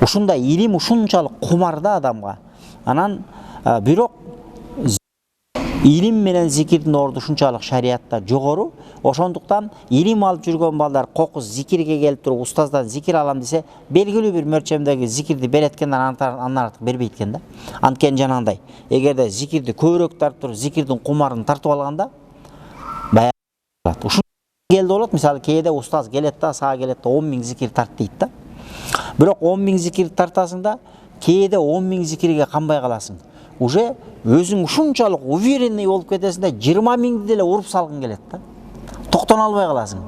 Ушундай илим ушунчалык кумарда адамга. Анан бирок илим менен зикирдин орду ушунчалык шариатта жогору. Ошондуктан илим алып жүргөн балдар кокус зикирге келип туруп устаздан зикир алам десе, белгилүү бир мөлчөмдөгү зикирди берет экен, андан артык бербейт экен да. Анткени жанагындай, эгерде зикирди көбүрөөк тартып туруп, зикирдин кумарын тартып алганда, баягы болот. Ушун келди болот. Мисалы, кээде устаз келет да, сага келет да 10 000 зикир тарт дейт да. Бирок 10 000 зикир тартасың да, кээде 10 000 зикирге канбай каласың. Уже өзүң ушунчалык уверенный болуп кетесиң да, 20 000ди деле уруп салгың келет да. Токтоно албай каласың.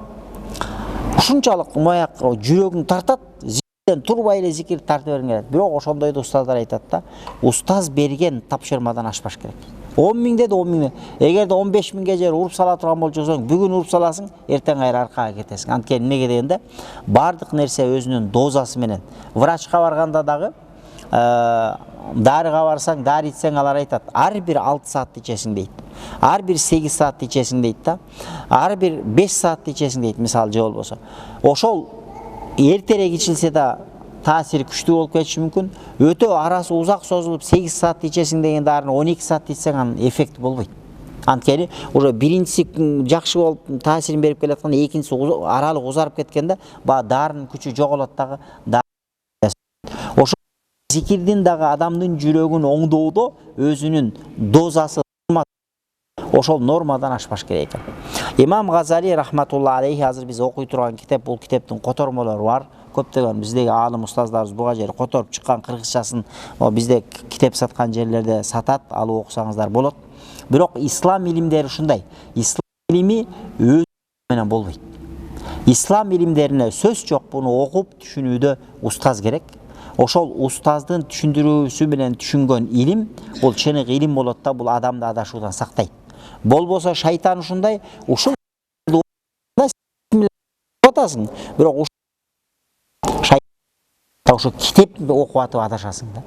Ушунчалык мояк жүрөгүң тартат, зикирден турбай эле зикир тартып бергиң келет. Бирок ошондойду устаздар айтат да, устаз берген тапшырмадан ашпаш керек. 10 000 деди, 10 000. Эгерде 15 000ге жер уруп сала турган болчосоң, бүгүн уруп саласың, эртең кайра аркага кетесиң. Анткени эмнеге дегенде, бардык нерсе өзүнүн дозасы менен. Врачка барганда дагы, дарыга барсаң, дары ичсең, алар айтат, ар бир 6 саат ичесиң дейт. Ар бир 8 саат ичесиң дейт да. Ар бир 5 саат ичесиң дейт, мисалы, же болбосо. Ошол эртерээк ичилсе да таасири күчтүү болуп кетиши мүмкүн. Өтө арасы узак созулуп 8 саат ичесиң деген дарыны 12 саат ичсең, анын эффекти болбойт. Анткени уже биринчиси жакшы болуп таасирин берип келатканда, экинчиси аралык узарып кеткенде, баягы дарынын күчү жоголот дагы. Ошо зикирдин дагы адамдын жүрөгүн оңдоодо өзүнүн дозасы, ошол нормадан ашпаш керек экен. Имам Газали рахматулла алейхи, азыр биз окуй турган китеп, бул китептин котормолору бар. Көптөгөн биздеги аалым устаздарыбыз буга жери которуп чыккан, кыргызчасын бизде китеп саткан жерлерде сатат, алып окусаңыздар болот. Бирок ислам илимдери ушундай. Ислам илими өз менен болбойт. Ислам илимдерине сөз жок, буну окуп түшүнүүдө устаз керек. Ошол устаздын түшүндүрүүсү менен түшүнгөн илим, бул чыныгы илим болот да, бул адамды адашуудан сактайт. Болбосо шайтан ушундай, ушул атасың, бирок ошо китепти окуп атып адашасың да.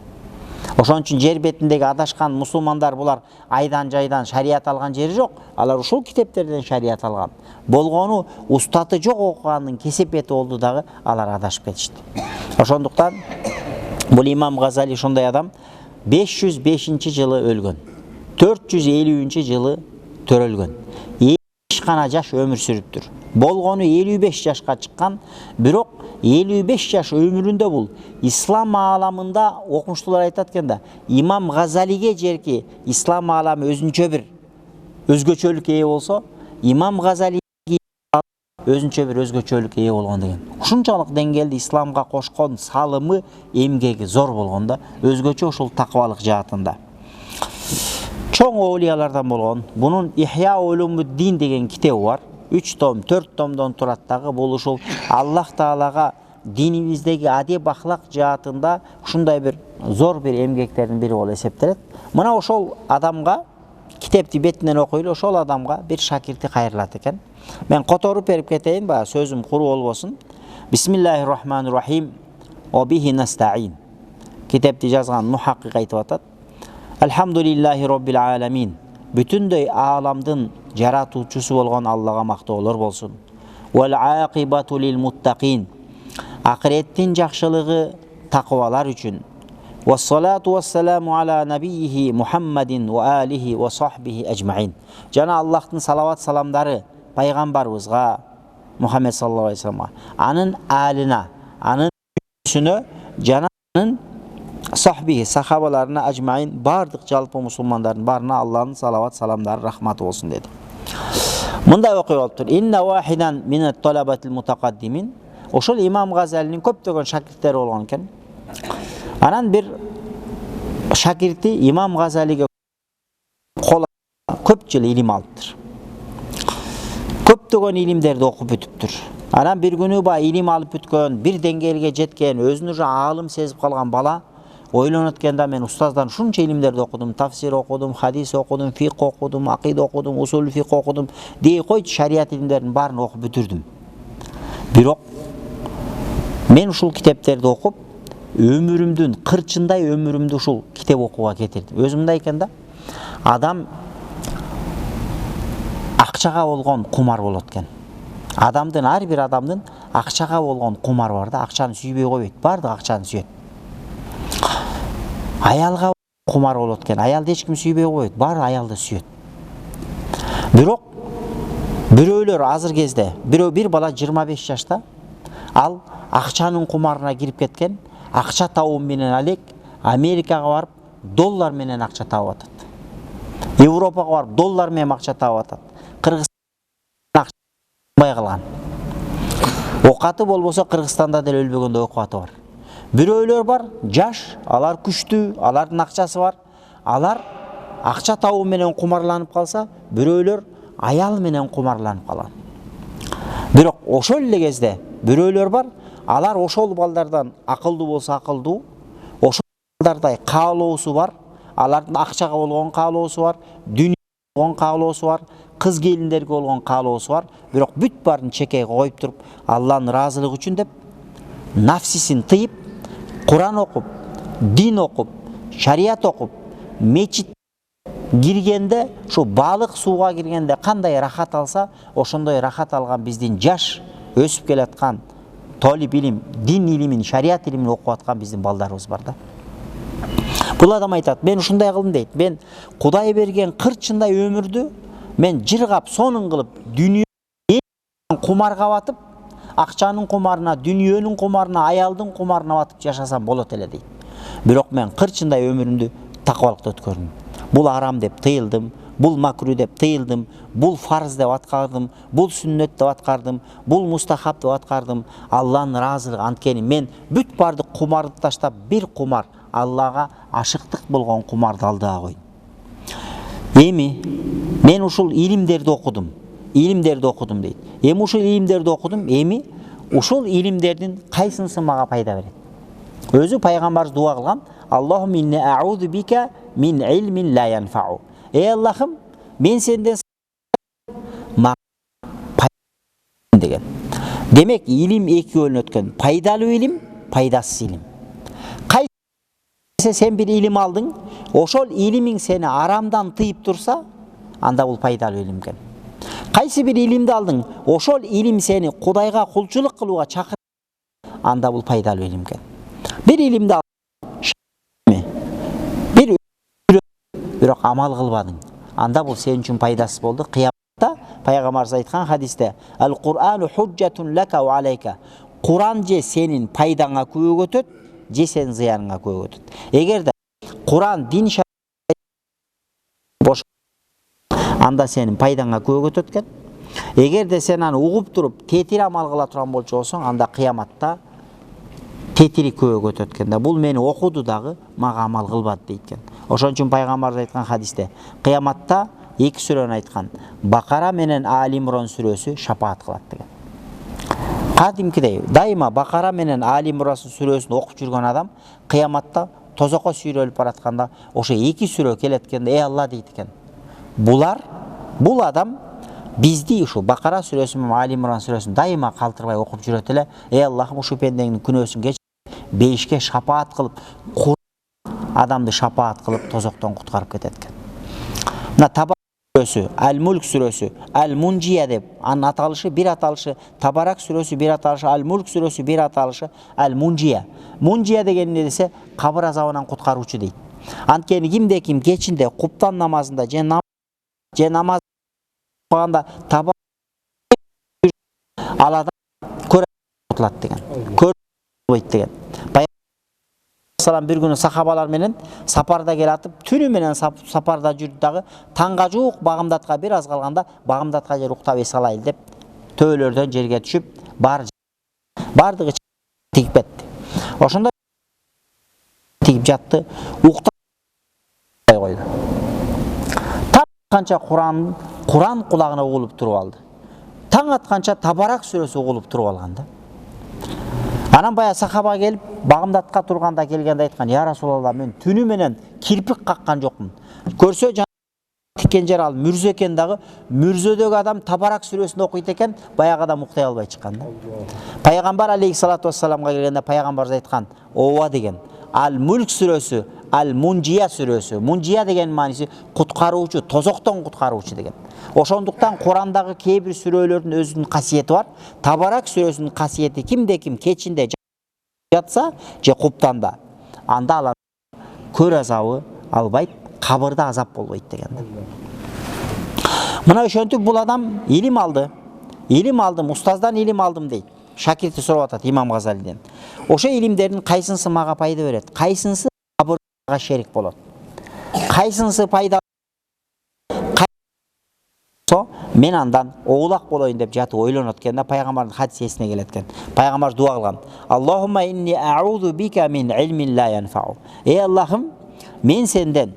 Ошон үчүн жер бетиндеги адашкан мусулмандар булар айдан жайдан шарият алган жери жок. Алар ушул китептерден шарият алган. Болгону устаты жок окуганын кесепети болду дагы, алар адашып кетишти. Ошондуктан бул имам Газали ошондой адам 505-жылы өлгөн. 450-жылы төрөлгөн. 50 гана жаш өмүр сүрүптүр. Болгону 55 жашка чыккан, бирок 55 жаш өмүрүндө бул ислам ааламында окумуштуулар айтат экен да, имам Газалиге жерки ислам ааламы өзүнчө бир өзгөчөлүк ээ болсо, имам Газали өзүнчө бир өзгөчөлүк ээ болгон деген. Ушунчалык деңгээлде исламга кошкон салымы, эмгеги зор болгон да, өзгөчө ушул таквалык жаатында. Чоң оолиялардан болгон. Бунун Ихя улумуддин деген китеби бар. 3 том, 4 томдон турат дагы. Бул ушул Аллах Таалага динибиздеги адеп ахлак жаатында ушундай бир зор бир эмгектердин бири болуп эсептелет. Мына ошол адамга, китепти бетинен окуйлу, ошол адамга бир шакирти кайрылат экен. Мен которуп берип кетейин, баягы сөзүм куру болбосун. Бисмиллахир-рахманир-рахим. Ва бихи настаин. Китепти жазган мухаккик айтып атат. Алхамдулиллахи роббил аламин. Бүтүндөй ааламдын жаратуучусу болгон Аллага мактоолор болсун. Вал акибату лил муттакин. Акыреттин жакшылыгы таквалар үчүн. Вассалату вассаламу ала набийихи Мухаммадин ва алихи ва сахбихи ажмаин. Жана Аллахтын салават саламдары пайгамбарыбызга, Мухаммед саллаллаху алейхи вассаламга, анын алына, анын үсүнө, жана анын сахбихи, сахабаларына ажмаин, бардык жалпы мусулмандардын барына Аллахтын салават саламдары, рахматы болсун деди. Мындай окуя болуптур. Инна вахидан минат талабатил мутакаддимин. Ошол имам Газалинин көптөгөн шакирттери болгон экен. Анан бир шакирти имам Газалиге көп жыл илим алыптыр. Көптөгөн илимдерди окуп бүтүптүр. Анан бир күнү баягы илим алып бүткөн, бир деңгээлге жеткен, өзүн уже аалым сезип калган бала ойлонот экен да, мен устаздан ушунча илимдерди окудум, тафсир окудум, хадис окудум, фикх окудум, акида окудум, усул фикх окудум, дей койчу, шарият илимдеринин баарын окуп бүтүрдүм. Бирок мен ушул китептерди окуп, өмүрүмдүн кырчындай өмүрүмдү ушул китеп окууга кетирдим. Өзү мындай экен да, адам акчага болгон кумар болот экен. Адамдын, ар бир адамдын акчага болгон кумар бар да, акчаны сүйбөй койбойт, бардык акчаны сүйөт. Аялга кумар болот экен. Аялды эч ким сүйбөй койбойт, баары аялды сүйөт. Бирок бирөөлөр азыр кезде, бир бала 25 жашта, ал акчанын кумарына кирип кеткен, акча табуу менен алек Америкага барып доллар менен акча табып атат. Европага барып доллар менен акча табып атат. Кыргызстан акча табай калган. Окаты болбосо Кыргызстанда деле өлбөгөндө окаты бар. Бирөөлөр бар, жаш, алар күчтүү, алардын акчасы бар. Алар акча табуу менен кумарланып калса, бирөөлөр аял менен кумарланып калган. Бирок ошол эле кезде бирөөлөр бар, алар ошол балдардан акылдуу болсо акылдуу, ошол балдардай каалоосу бар, алардын акчага болгон каалоосу бар, дүйнөгө болгон каалоосу бар, кыз келиндерге болгон каалоосу бар. Бирок бүт баарын чекеге коюп туруп, Алланын ыраазылыгы үчүн деп нафсисин тыйып, Куран окуп, дин окуп, шарият окуп, мечит киргенде, шу балык сууга киргенде кандай рахат алса, ошондой рахат алган биздин жаш өсүп келаткан толип илим, дин илимин, шарият илимин окуп аткан биздин балдарыбыз бар да. Бул адам айтат, мен ушундай кылдым дейт. Мен Кудай берген 40 жылдай өмүрдү мен жыргап, сонун кылып, дүйнөнүн кумарга батып, акчанын кумарына, дүйнөнүн кумарына, аялдын кумарына батып жашасам болот эле дейт. Бирок мен 40 жылдай өмүрүмдү такыбалыкта өткөрдүм. Бул арам деп тыйылдым, бул макру деп тыйылдым, бул фарз деп аткардым, бул сүннөт деп аткардым, бул мустахаб деп аткардым. Алланын ыраазылыгы анткени мен бүт барды кумарды таштап, бир кумар, Аллага ашыктык болгон кумарды алдыга койдум. Эми мен ушул илимдерди окудум. Илимдерди окудум дейт. Эми ушул илимдерди окудум, эми ушул илимдердин кайсынысы мага пайда берет? Өзү пайгамбарыбыз дуа кылган: Аллахумма инни а'уду бика мин илмин ла янфау. Эй Аллахым, мен сенден деген. Демек, илим эки бөлүнөт экен. Пайдалуу илим, пайдасыз илим. Кайсы сен бир илим алдың, ошол илимиң сени арамдан тыйып турса, анда бул пайдалуу илим экен. Кайсы бир илимди алдың, ошол илим сени Кудайга кулчулук кылууга чакырат, анда бул пайдалуу илим экен. Бир илимди алдың, бирок амал кылбадың, анда бул сен үчүн пайдасыз болду. Кыяматта пайгамбарыбыз айткан хадисте: "Ал-Кур'ану худжатун лака ва алейка." Куран же сенин пайдаңа күбө өтөт, же сенин зыяныңа күбө өтөт. Эгерде Куран дин бош, анда сенин пайдаңа күбө өтөт экен. Эгерде сен аны угуп туруп, тетири амал кыла турган болчу болсоң, анда кыяматта тетири күбө өтөт экен да. Бул мени окуду дагы, мага амал кылбады дейт экен. Ошон үчүн пайгамбарыбыз айткан хадисте кыяматта эки сүрөнү айткан: Бакара менен Али Имран сүрөсү шапаат кылат деген. Кадимкидей дайыма Бакара менен Али Имран сүрөсүн окуп жүргөн адам кыяматта тозокко сүйрөлүп баратканда ошо эки сүрө келет экен. Эй Алла дейт экен. Бул адам бизди ушу Бакара сүрөсү менен Али Имран сүрөсүн дайыма калтырбай окуп жүрөт эле. Эй Аллахым, ушу пендеңдин күнөөсүн кеч, бейишке шапаат кылып, адамды шапаат кылып тозоктон куткарып кетет экен. Мына Табарак сүрөсү, Ал-Мулк сүрөсү, Ал-Мунжия деп анын аталышы, бир аталышы Табарак сүрөсү, бир аталышы Ал-Мулк сүрөсү, бир аталышы Ал-Мунжия. Мунжия деген эмне десе, кабыр азабынан куткаруучу дейт. Анткени кимде ким кечинде куптан намазында же намаз окуганда Табарак алада көрөт деген. Көрөт деген. Салам бир күнү сахабалар менен сапарда келатып, түнү менен сапарда жүрдү дагы, таңга жуук Багымдатка бир аз калганда Багымдатка жер уктап эс алайлы деп төөлөрдөн жерге түшүп, бардыгы тигип кетти. Ошондо тигип жатты, уктап койду. Таң атканча Куран кулагына угулуп туруп алды. Таң атканча Табарак сүрөсү угулуп туруп алган да. Анан бая сахаба келип, Багымдатка турганда келгенде айткан: "Я Расулалла, мен түнү менен кирпик каккан жокмун. Көрсө жана тиккен жер ал мүрзө экен дагы, мүрзөдөгү адам Табарак сүрөсүн окуйт экен, баягы адам уктай албай чыккан да." Пайгамбар алейхиссалату вассаламга келгенде пайгамбарыбыз айткан: "Ооба" деген. Ал-Мулк сүрөсү, Ал-Мунжия сүрөсү. Мунжия деген мааниси куткаруучу, тозоктон куткаруучу деген. Ошондуктан Курандагы кээ бир сүрөлөрдүн өзүнүн касиети бар. Табарак сүрөсүнүн касиети кимде ким кечинде жатса же куптанда, анда алар көр азабы албайт, кабырда азап болбойт деген. Мына ошентип бул адам илим алды. Илим алдым, устаздан илим алдым дейт. Шакирти сурап атат Имам Газалиден. Ошо илимдердин кайсынысы мага пайда берет? Кайсынысы кабырга шерик болот? Кайсынысы пайда мен андан оолак болоюн деп жатып ойлонот экен да, пайгамбардын хадиси эсине келет экен. Пайгамбар дуа кылган. Аллахумма инни а'уду бика мин илмин ла янфау. Эй Аллахым, мен сенден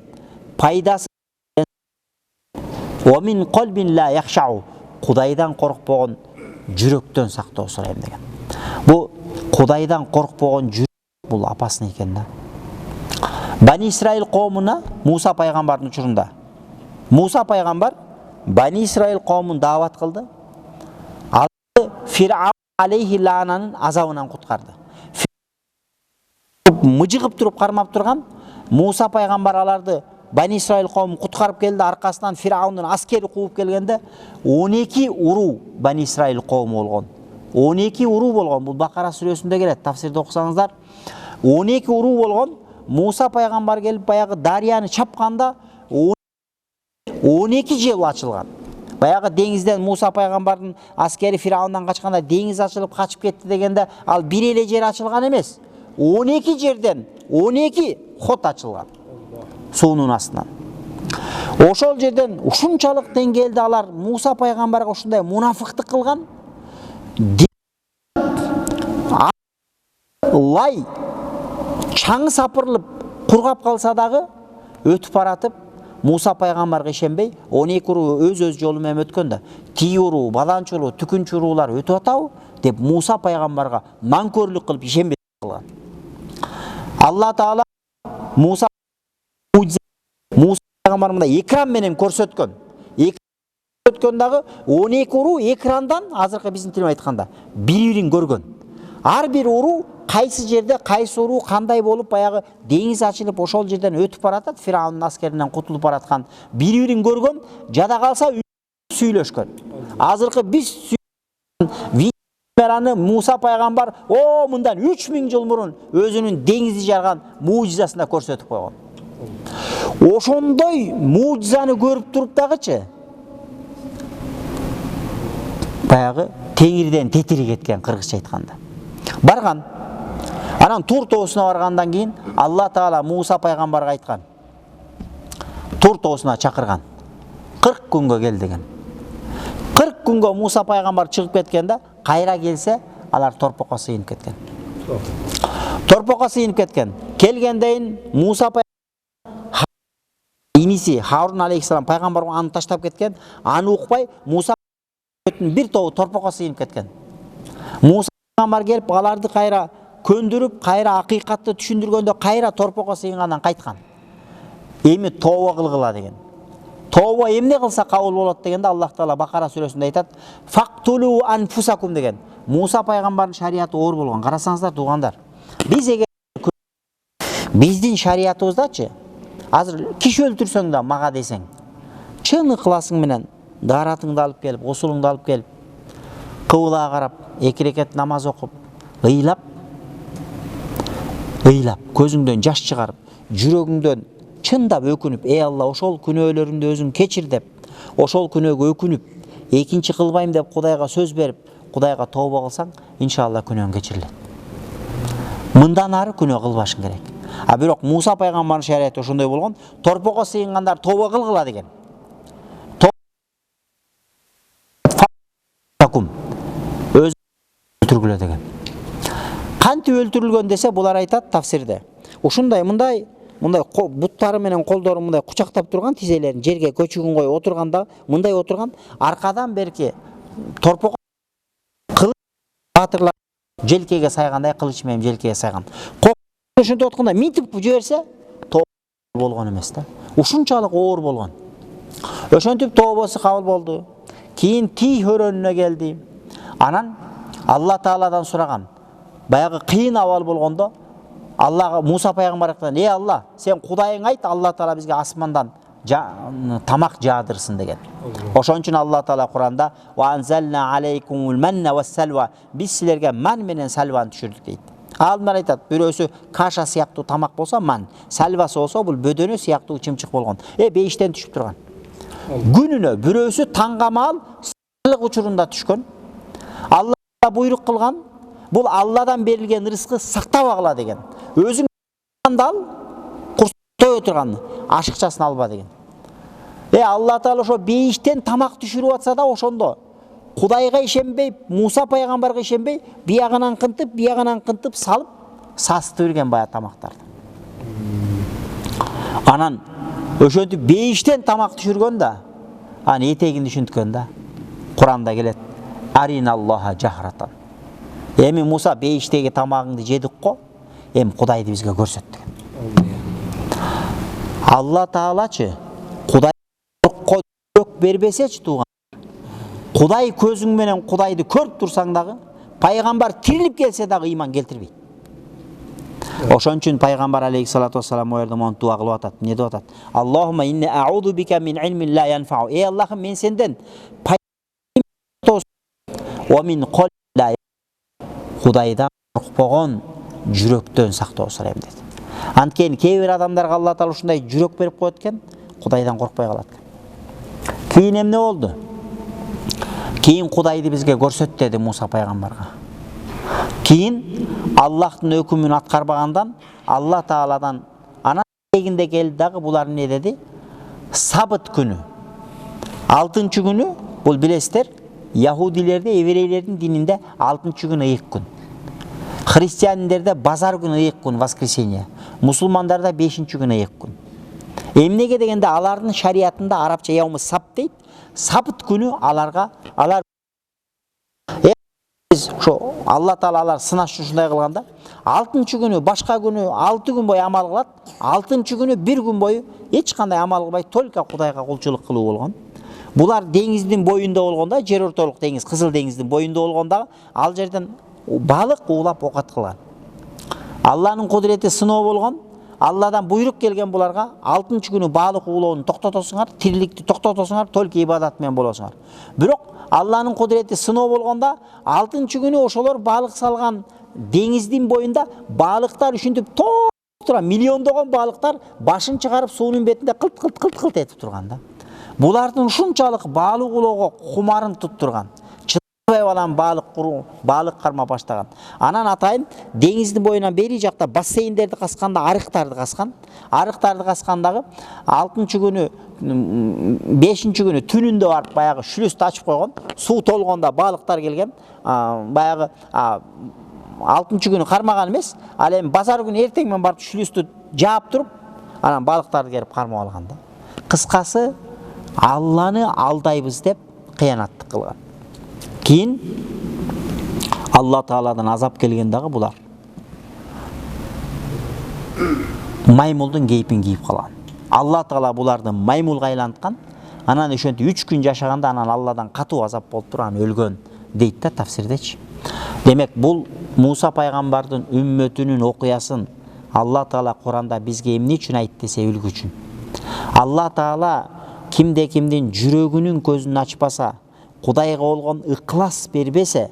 пайдасы ва мин калбин ла яхшау. Кудайдан коркпогон жүрөктөн сактоо сурайм деген. Бу Кудайдан коркпогон жүрөк бул опасный экен да. Бани Исраил коомуна Муса пайгамбардын учурунда Муса пайгамбар Бани Исраил коомун даават кылды. Аларды Фир'аун алейхи лаананын азабынан куткарды. Мыжыгып туруп кармап турган Муса пайгамбар аларды Бани Исраил коомун куткарып келди, аркасынан Фир'аундун аскери кууп келгенде 12 уруу Бани Исраил коому болгон. 12 уруу болгон. Бул Бакара сүрөсүндө келет, тафсирде окусаңыздар. 12 уруу болгон. Муса пайгамбар келип баягы дарыяны чапканда 12 жыл ачылган. Баягы деңизден Муса пайгамбардын аскери Фир'аундан качканда деңиз ачылып качып кетти дегенде, ал бир эле жер ачылган эмес. 12 жерден 12 хот ачылган. Суунун астынан. Ошол жерден ушунчалык деңгээлде алар Муса пайгамбарга ушундай мунафыктык кылган. Лай чаң сапырылып кургап калса дагы өтүп баратып Муса пайгамбарга ишенбей 12 уруу өз жолу менен өткөн да, тии уруу, баланчы уруу, түкүнчү уруулар өтүп атабы деп Муса пайгамбарга нанкөрлүк кылып ишенбей калган. Алла Таала Муса пайгамбар мындай экран менен көрсөткөн. Көрсөткөн дагы 12 уруу экрандан, азыркы биздин тилмен айтканда, бири-бирин көргөн. Ар бир уруу кайсы жерде, кайсы уруу кандай болуп баягы деңиз ачылып ошол жерден өтүп баратат, Фир'аунун аскеринен кутулуп бараткан бири-бирин көргөн, жада калса сүйлөшкөн. Азыркы биз видеолорду Муса пайгамбар мындан 3000 жыл мурун өзүнүн деңизди жарган мужизасында көрсөтүп койгон. Ошондой мужизаны көрүп туруп дагычы баягы теңирден тетири кеткен, кыргызча айтканда. Барган. Анан Тур тоосуна баргандан кийин Алла Таала Муса пайгамбарга айткан. Тур тоосуна чакырган. 40 күнгө кел деген. 40 күнгө Муса пайгамбар чыгып кеткенде, кайра келсе, алар торпокко сыйынып кеткен. Торпокко сыйынып кеткен. Келгендейин Муса иниси Харун алейхиссалам пайгамбарга аны таштап кеткен. Аны укпай Муса бир тобу торпокко сыйынып кеткен. Муса пайгамбар келип аларды кайра көндүрүп, кайра акыйкатты түшүндүргөндө кайра торпокко сыйынгандан кайткан. Эми тооба кылгыла деген. Тооба эмне кылса кабыл болот дегенде Аллах Таала Бакара сүрөсүндө айтат: "Фактулу анфусакум" деген. Муса пайгамбардын шариаты оор болгон. Карасаңыздар туугандар. Биз эгер биздин шариятыбыздачы азыр киши өлтүрсөң да мага десең, чын ыкласың менен даратыңды алып келип, гусулуңду алып келип, кыбылага карап, 2 рекет намаз окуп, ыйлап, көзүңдөн жаш чыгарып, жүрөгүңдөн чындап өкүнүп, ey Алла, ошол күнөөлөрүмдү өзүң кечир деп, ошол күнөөгө өкүнүп, экинчи кылбайм деп Кудайга сөз берип, Кудайга тооба кылсаң, иншалла күнөөң кечирилет. Мындан ары күнөө кылбашың керек. А бирок Муса пайгамбардын шариаты ошондой болгон, торпокко сыйынгандар тооба кылгыла деген. Өз өлтүргүлө деген. Кантип өлтүрүлгөн десе, булар айтат тафсирде. Ушундай мындай буттары менен колдорун мындай кучактап турган, тизелерин жерге көчүгүн коюп отурганда, мындай отурган, аркадан берки торпокко кылыч батырлар желкеге сайгандай, кылыч менен желкеге сайган. Ошентип атканда митип жиберсе, тооба болгон эмес да. Ушунчалык оор болгон. Ошентип тообасы кабыл болду. Кийин Тий хөрөнүнө келди. Анан Алла Тааладан сураган. Баягы кыйын абал болгондо Аллага Муса пайгамбар айткан: "Ey Алла, сен Кудайың айт, Алла Таала бизге асмандан тамак жаадырсын" деген. Ошон үчүн Алла Таала Куранда: "Ва анзална алейкумул манна вас салва", биз силерге ман менен салваны түшүрдүк дейт. Алдымдар айтат, бирөөсү каша сыяктуу тамак болсо, ман, сальвасы болсо, бул бөдөнө сыяктуу чымчык болгон. Бейиштен түшүп турган. Күнүнө бирөөсү таңгамал сыйлык учурунда түшкөн. Алла буйрук кылган, бул Алладан берилген рызкы сактап агыла деген. Өзүң ал курстой отурган, ашыкчасын алба деген. Алла Таала ошо бейиштен тамак түшүрүп атса да ошондо Кудайга ишенбей, Муса пайгамбарга ишенбей, биягынан кынтып салып, сасытып берген бая тамактарды. Анан ошентип бейиштен тамак түшүргөн да, анан этегин түшүнткөн да. Куранда келет: Ариналлаха жахратан. Эми Муса бейиштеги тамагыңды жедик го, эми Кудайды бизге көрсөт деген. Алла Таалачы Кудай жүрөк бербесечи тууган. Кудай көзүң менен Кудайды көрүп турсаң дагы, пайгамбар тирилип келсе дагы ыйман келтирбейт. Ошон үчүн пайгамбар алейхиссалату вассалам о жерде монтип дуа кылып атат. Эмне деп атат? Аллахумма инни а'уду бика мин илмин ла янфау. Аллахым, мен сенден ва мин кол ла, Кудайдан коркпогон жүрөктөн сактоо сурайм деди. Анткени кээ бир адамдарга Алла Таала ушундай жүрөк берип коет экен, Кудайдан коркпой калат. Кийин эмне болду? Кийин Кудайды бизге көрсөт деди Муса пайгамбарга. Кийин Аллахтын өкүмүн аткарбагандан Алла Тааладан анан дегинде келди дагы булар эмне деди? Сабыт күнү. 6-чы күнү, бул билесиздер, Яһудилерде, еврейлердин дининде 6-чы күн ыйык күн. Христиандерде базар күнү ыйык күн, воскресенье. Мусулмандарда 5-чы күн ыйык күн. Эмнеге дегенде алардын шариятында арабча яумы сабт дейт. Сабт күнү алар ошо Алла Таала алар сынаш ушундай кылганда, 6-чы күнү башка күнү 6 күн бою амал кылат, 6-чы күнү 1 күн бою эч кандай амал кылбай только Кудайга кулчулук кылуу болгон. Булар деңиздин боюнда болгонда, жер ортолук деңиз, Кызыл деңиздин боюнда болгонда, ал жерден балык уулап окат кылган. Алланын кудурети сыноо болгон. Алладан буйрук келген буларга 6-чы күнү балык уулоону токтотосуңар, тириликти токтотосуңар, только ибадат менен болосуңар. Бирок Алланын кудурети сыноо болгонда 6-чы күнү ошолор балык салган деңиздин боюнда балыктар ушинтип токтура, миллиондогон балыктар башын чыгарып суунун бетинде кылт этип турган да. Булардын ушунчалык балык уулоого кумарын туттурган. Балам балык карма баштаган. Анан атайын деңиздин боюнан бери жакта бассейндерди касканда, арыктарды каскан. Арыктарды каскандагы 6-чы күнү, 5-чы күнү түнүндө барып баягы шлюздү ачып койгон. Суу толгонда балыктар келген. Баягы 6-чы күнү кармаган эмес, ал эми базар күнү эртең менен барып шлюздү жаап туруп, анан балыктарды келип кармап алган да. Кыскасы, Алланы алдайбыз деп кыянаттык кылган. Кийин Алла Тааладан азап келген дагы булар маймылдын кейпин кийип калган. Алла Таала буларды маймылга айланткан. Анан ошентип 3 күн жашаганда анан Алладан катуу азап болуп туруп анан өлгөн дейт да тафсирдечи. Демек бул Муса пайгамбардын үммөтүнүн окуясын Алла Таала Куранда бизге эмне үчүн айт десе, үлгү үчүн. Алла Таала кимдин жүрөгүнүн көзүн ачпаса, Кудайга болгон ыклас бербесе,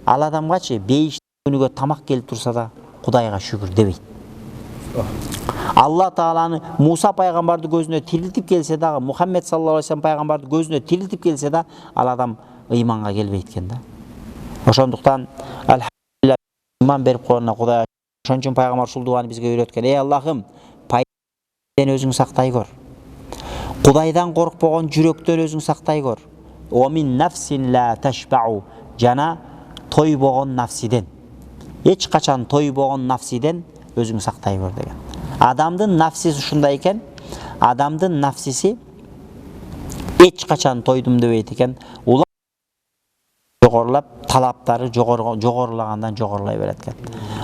ал адамгачы бейиш күнүгө тамак келип турса да Кудайга шүгүр дебейт. Алла Тааланы Муса пайгамбарды көзүнө тирилтип келсе дагы, Мухаммед саллаллаху алейхи вассалам пайгамбарды көзүнө тирилтип келсе да, ал адам ыйманга келбейт экен да. Ошондуктан алхамдулилlah иман берип койгонуна Кудайга. Ошон үчүн пайгамбар ушул дуаны бизге үйрөткөн. Аллахым, пайданы өзүң сактай көр. Кудайдан коркпогон жүрөктөн өзүң сактай көр. Омин нафсин ла ташбау, жана тойбогон нафсиден, эч качан тойбогон нафсиден өзүң сактай көр деген. Адамдын нафсиси ушундай экен, адамдын нафсиси эч качан тойдум дебейт экен. Улам жогорулап, талаптары жогорулагандан жогорулай берет экен.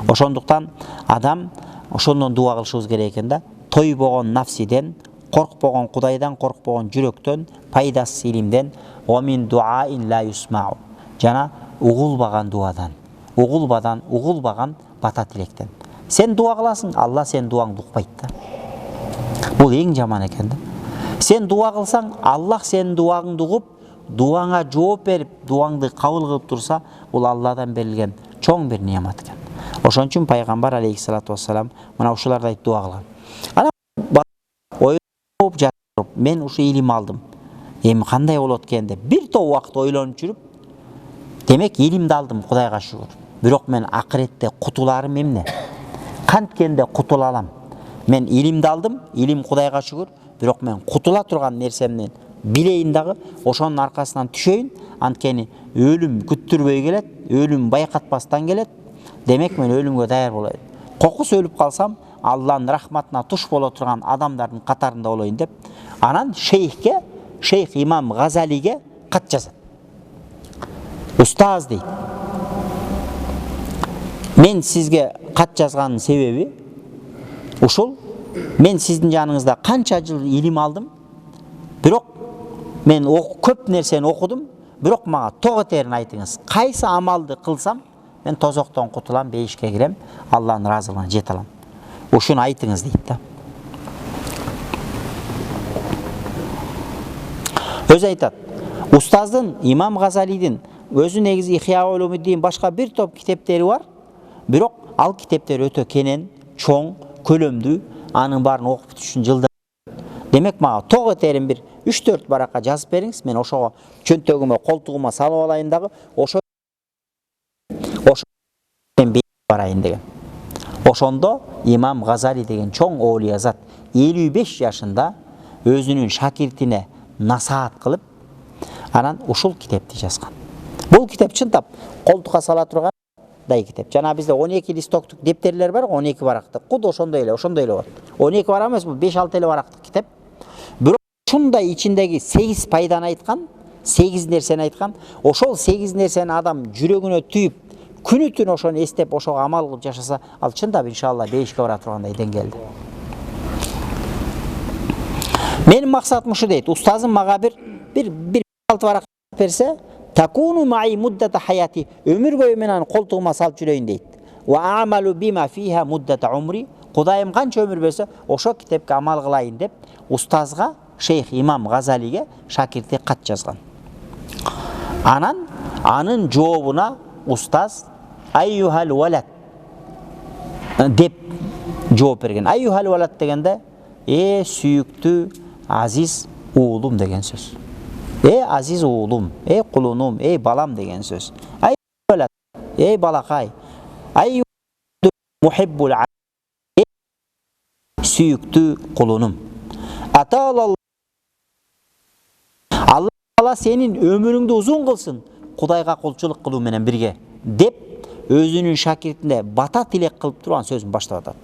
Ошондуктан адам ошондон дуа кылышыбыз керек экен да. Тойбогон нафсиден, коркпогон Кудайдан коркпогон жүрөктөн, пайдасыз илимден, омин дуаин ла юсмау, жана угулбаган дуадан, угулбаган бата тилектен. Сен дуа кыласың, Алла сен дуаңды укпайт да. Бул эң жаман экен да. Сен дуа кылсаң, Аллах сен дуаңды угуп, дуаңа жооп берип, дуаңды кабыл кылып турса, бул Алладан берилген чоң бир неамат экен. Ошон үчүн пайгамбар алейхиссалату вассалам мына ушуларды айтып дуа кылган. Ана ойлонуп жатып мен ушу илим алдым. Эми кандай болот экен деп бир топ убакыт ойлонуп жүрүп, демек илимди алдым, Кудайга шүгүр. Бирок мен акыретте кутуларым эмне? Канткенде кутула алам? Мен илимди алдым, илим Кудайга шүгүр, бирок мен кутула турган нерсемден билейин дагы, ошонун аркасынан түшөйүн. Анткени өлүм күттүрбөй келет, өлүм байкатпастан келет. Демек мен өлүмгө даяр болоюн. Кокус өлүп калсам, Алланын рахматына туш боло турган адамдардын катарында болоюн деп, анан шейх имам Газалиге кат жазат. Устаз дейт. Мен сизге кат жазганын себеби ушул. Мен сиздин жаныңызда канча жыл илим алдым, бирок мен көп нерсени окудум, бирок мага ток этерин айтыңыз. Кайсы амалды кылсам мен тозоктон кутулам, бейишке кирем, Алланын ыраазылыгына жете алам. Ушуну айтыңыз дейт да. Өзү айтат. Устаздын имам Газалидин өзү негизи Ихя улумуддин башка бир топ китептери бар, бирок ал китептер өтө кенен, чоң, көлөмдүү, анын баарын окуп бүтүш үчүн жылдар. Демек мага ток этерин бир 3-4 баракка жазып бериңиз, мен ошого чөнтөгүмө, колтугума салып алайын дагы, ошо мен барайын деген. Ошондо имам Газали деген чоң оолия зат 55 жашында өзүнүн шакиртине насаат кылып, анан ушул китепти жазган. Бул китеп чынтап колтукка сала турган дай китеп. Жана бизде 12 листоктук дептерлер бар, 12 барактык. Куд ошондой эле болот. 12 барак эмес, бул 5-6 эле барактык китеп. Бирок ушундай ичиндеги 8 пайданы айткан, 8 нерсени айткан. Ошол 8 нерсени адам жүрөгүнө түйүп, күнү түн ошону эстеп, ошого амал кылып жашаса, ал чындап иншалла бейишке бара тургандай деңгээлде. Менин максатым ушу дейт. Устазым мага бир 6 барак берсе, такуну маи муддата хаяти, өмүр бою мен аны колтугума салып жүрөйүн дейт. Ва амалу бима фиха муддата умри, Кудайым канча өмүр берсе, ошо китепке амал кылайын деп, устазга, шейх имам Газалиге шакирти кат жазган. Анан анын жообуна устаз айюхал валад деп жооп берген. Айюхал валад дегенде сүйүктүү азиз уулум деген сөз. Азиз уулум, кулунум, балам деген сөз. Айюхал валад, балакай. Айюхал мухиббул сүйүктүү кулунум. Аталаллах, Алла сенин өмүрүңдү узун кылсын, Кудайга кулчулук кылуу менен бирге деп өзүнүн шакиртине бата тилек кылып турган сөзүн баштап атат.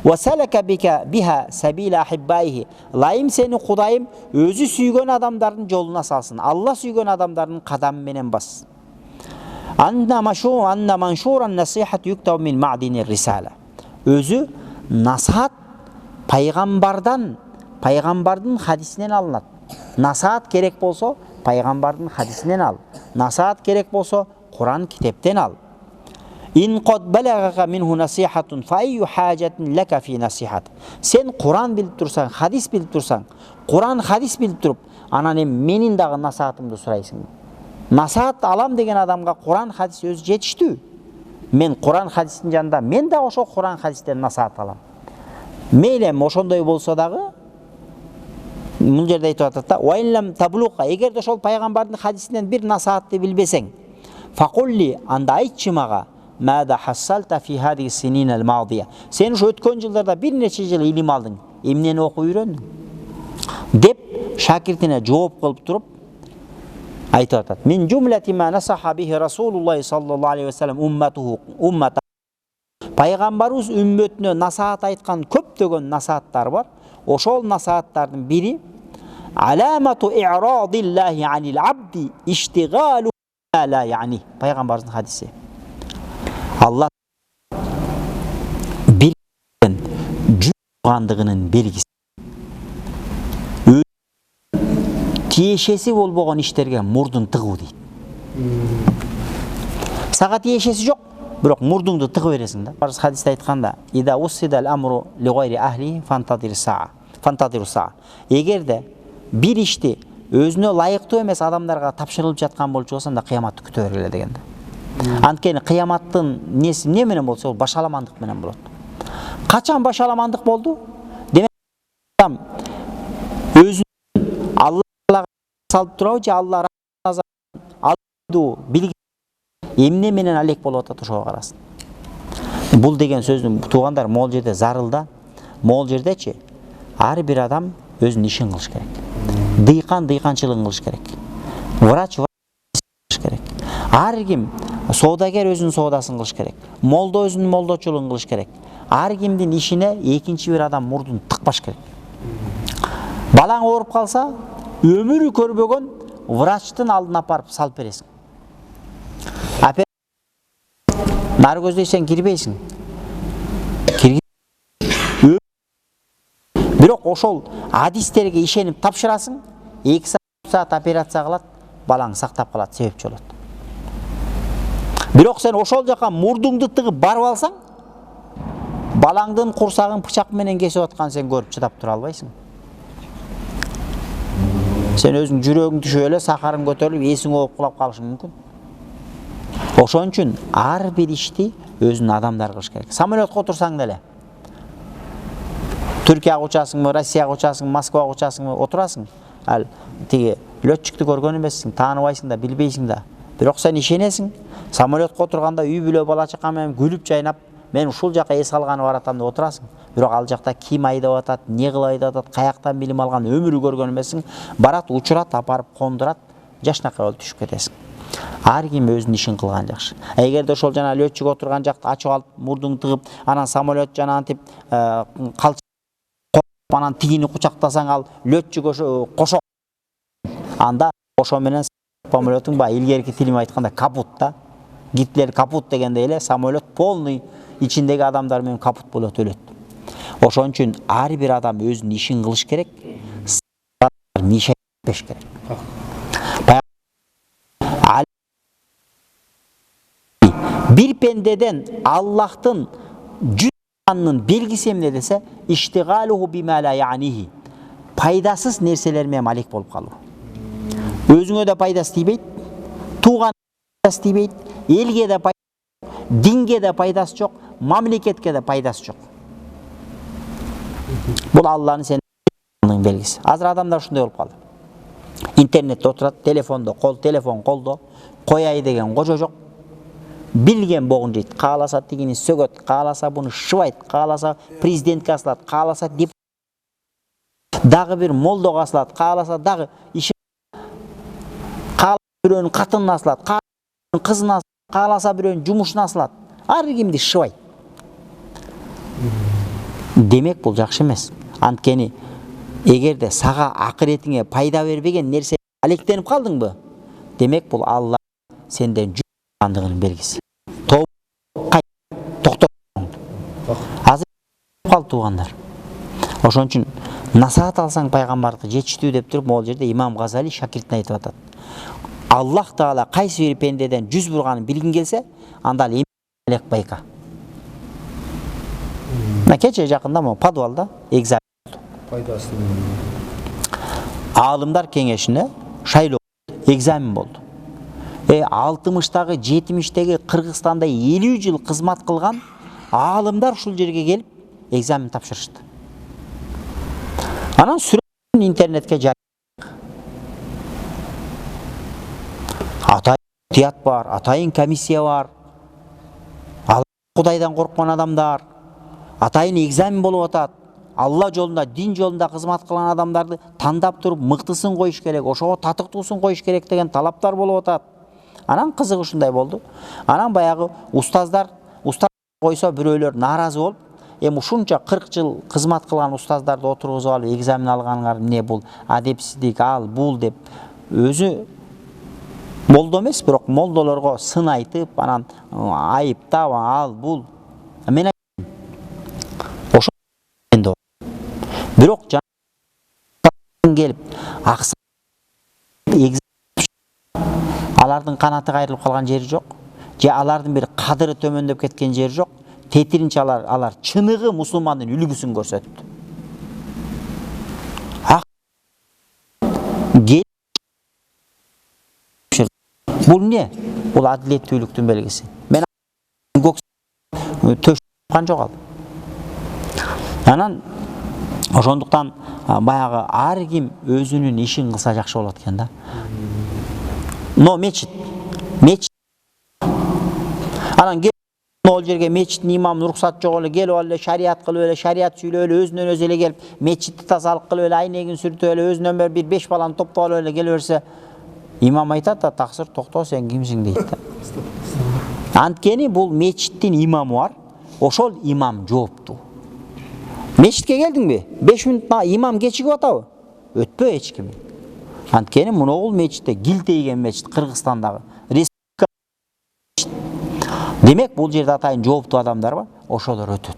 Ва салака биха сабила ахиббайхи, лайым сени Кудайым өзү сүйгөн адамдардын жолуна салсын. Алла сүйгөн адамдардын кадамы менен бас. Анна маншуран насихат юктабу мин мa'динир рисала. Өзү насаат пайгамбардын хадисинен алынат. Насаат керек болсо пайгамбардын хадисинен ал. Насаат керек болсо Куран китептен ал. Ин код балагака минху насихатун фа айю хажатин лака фи насихат. Сен Куран билип турсаң, хадис билип турсаң, Куран хадис билип туруп, анан эми менин дагы насаатымды сурайсың. Насаат алам деген адамга Куран хадис өзү жетиштүү. Мен Куран хадистин жанында мен да ошо Куран хадистен насаат алам. Мейлем ошондой болсо дагы, бул жерде айтып атат да, "Вайнлам таблука", эгерде ошол пайгамбардын хадисинен бир насаатты билбесең, факулли, анда айтчы мага, "Мада хассалта фи хади синин ал-мадия". Сен ушу өткөн жылдарда бир нече жыл илим алдың, эмнени окуп үйрөндүң? деп шакиртине жооп кылып туруп айтып атат. Мин жумлати ма насаха бихи Расулуллах саллаллаху алейхи ва саллям уммата. Пайгамбарыбыз үммөтүнө насаат айткан көптөгөн насааттар бар. Ошол насааттардын бири аламату и'радиллахи анил абди иштигалу ла яни. Пайгамбарыбыздын хадиси. Алла билген жүргандыгынын белгиси. Тиешеси болбогон иштерге мурдун тыгуу дейт. Сага тиешеси жок, бирок мурдуңду тыгып бересиң да. Барыс хадисте айтканда, "Ида усидал амру ли гайри ахли фантадир саа". Эгерде бир ишти өзүнө лайыктуу эмес адамдарга тапшырылып жаткан болчу болсо, анда кыяматты күтө бергиле деген. Анткени кыяматтын несі не менен болса, ол башаламандык менен болот. Качан башаламандык болду? Демек адам өзүн Аллага салып турабы же Алла алду билги эмне менен алек болуп атат ошого карасын. Бул деген сөздүн туугандар могул жерде зарылда, могул жердечи ар бир адам өзүнүн ишин кылыш керек. Дыйкан дыйканчылыгын кылыш керек. Врач кылыш керек. Ар ким соодагер өзүнүн соодасын кылыш керек. Молдо өзүнүн молдочулугун кылыш керек. Ар кимдин ишине экинчи бир адам мурдун тыкпаш керек. Балаң ооруп калса, өмүрү көрбөгөн врачтын алдына апарып салып бересиң. Нары көздөйсең кирбейсиң. Бирок ошол адистерге ишенип тапшырасың, 2 саат операция кылат, балаң сактап калат, себепчи болот. Бирок сен ошол жака мурдуңду тыгып барып алсаң, балаңдын курсагын бычак менен кесип аткан сен көрүп чыдап тура албайсың. Сен өзүң жүрөгүң түшүп эле, сахарың көтөрүлүп, эсиң ооп кулап калышың мүмкүн. Ошон үчүн ар бир ишти өзүнүн адамдар кылыш керек. Самолетко отурсаң деле, Түркияга учасыңбы, Россияга учасыңбы, Москвага учасыңбы, отурасың. Ал тиги летчикти көргөн эмессиң, тааныбайсың да, билбейсиң да. Бирок сен ишенесиң, самолетко отурганда үй бүлө бала чака менен күлүп жайнап, мен ушул жака эс алганы баратам деп отурасың. Бирок ал жакта ким айдап атат, не кылып айдап атат, каяктан билим алган, өмүрү көргөн эмессиң. Барат, учурат, апарып кондурат, жашнакай болуп түшүп кетесиң. Ар ким өзүнүн ишин кылган жакшы. Эгерде ошол жана летчик отурган жакты ачып алып, мурдуң тыгып, анан самолет жана антип калчып, анан тигини кучактасаң, ал летчик кошо. Анда ошо менен самолетуң ба илгерки тилим айтканда капут да. Гитлер капут дегенде эле самолет полный ичиндеги адамдар менен капут болот, өлөт. Ошон үчүн ар бир адам өзүнүн ишин кылыш керек. Миша беш керек. Bir pendeden Allah'tın cüzdanının belgisi emne dese, iştigaluhu bima la ya'nihi. Paydasız nerselerime malik bolup kalуу. Özüňe de paydası тийбейт, туган paydası тийбейт, elge de paydası, dinge de paydası çok, mamleketke de paydası çok. Bul Allah'ın senin belgisi. Azır adamlar şunday olup kaldı. İnternette oturat, telefon koldo, koyay degen koca jok. Bilgen boğun jeyt, kaalasa tigini sögöt, kaalasa bunu şıvayt, kaalasa prezidentke asılat, kaalasa dip dagı bir moldoga asılat, kaalasa dagı işe kaalasa birönün katınına asılat, kaalasa kızına asılat, kaalasa birönün jumuşuna asılat. Ar kimdi şıvayt. Demek bul jakşı emес. Antkeni egerde saga akıretine payda verбеген nerse alektenip kaldыңбы? Demek bul Allah senden andığının belgisi. Toktop. Hazır kaldı tuğanlar. Oşon üçün nasihat alsaң пайгамбарды жетиштүү деп туруп, могул жерде Имам Газали шакиртине айтып атат. Аллах Таала кайсы бир пендеден жүз бурганын билгин келсе, анда ал элек байка. Кече жакында могу подвалда экзамен болду. Алымдар кеңешине шайлоо экзамен болду. 60-тагы, 70-теги Кыргызстанда 50 жыл кызмат кылган алымдар ушул жерге келип экзамен тапшырышты. Анан сүрөтүн интернетке жарыялады. Атайын тият бар, атайын комиссия бар. Ал Кудайдан корккон адамдар, атайын экзамен болуп атат. Алла жолунда, дин жолунда кызмат кылган адамдарды тандап туруп, мыктысын коюш керек, ошого татыктуусун коюш керек деген талаптар болуп атат. Анан кызыгы ушундай болду. Анан баягы устаз койсо бирөөлөр нааразы болуп, ушунча 40 жыл кызмат кылган устаздарды отургузуп алып экзамен алганыңар эмне бул? Адепсиздик, ал бул деп өзү молдо эмес, бирок молдолорго сын айтып, анан айыптап, ал бул. Мен ошо эндо. Бирок келип акса алардын канаты кайрылып калган жери жок, же алардын бир кадыры төмөндөп кеткен жери жок. Тетиринче алар чыныгы мусулмандын үлгүсүн көрсөттү. Бул не? Бул адилеттүүлүктүн белгиси. Мен төшкөн жок ал. Анан ошондуктан баягы ар ким өзүнүн ишин кылса жакшы болот экен да. Но мечит. Анан ол жерге мечиттин имамын уруксат жок эле келип алып эле шарият кылып эле, шарият сүйлөп эле, өзүнөн өзү эле келип мечитти тазалык кылып эле, айнегин сүртүп эле, өзүнөн бери 5 баланы топтоп алып эле келе берсе, имам айтат да, таксыр токто, сен кимсиң дейт да. Анткени бул мечиттин имамы бар. Ошол имам жооптуу. Мечитке келдиңби? 5 мүнөт имам кечигип атабы? Өтпө эч ким. Анткени муногул мечитте Гилтейген мечит Кыргызстандагы. Демек бул жерде атайын жооптуу адамдар бар, ошолор өтөт.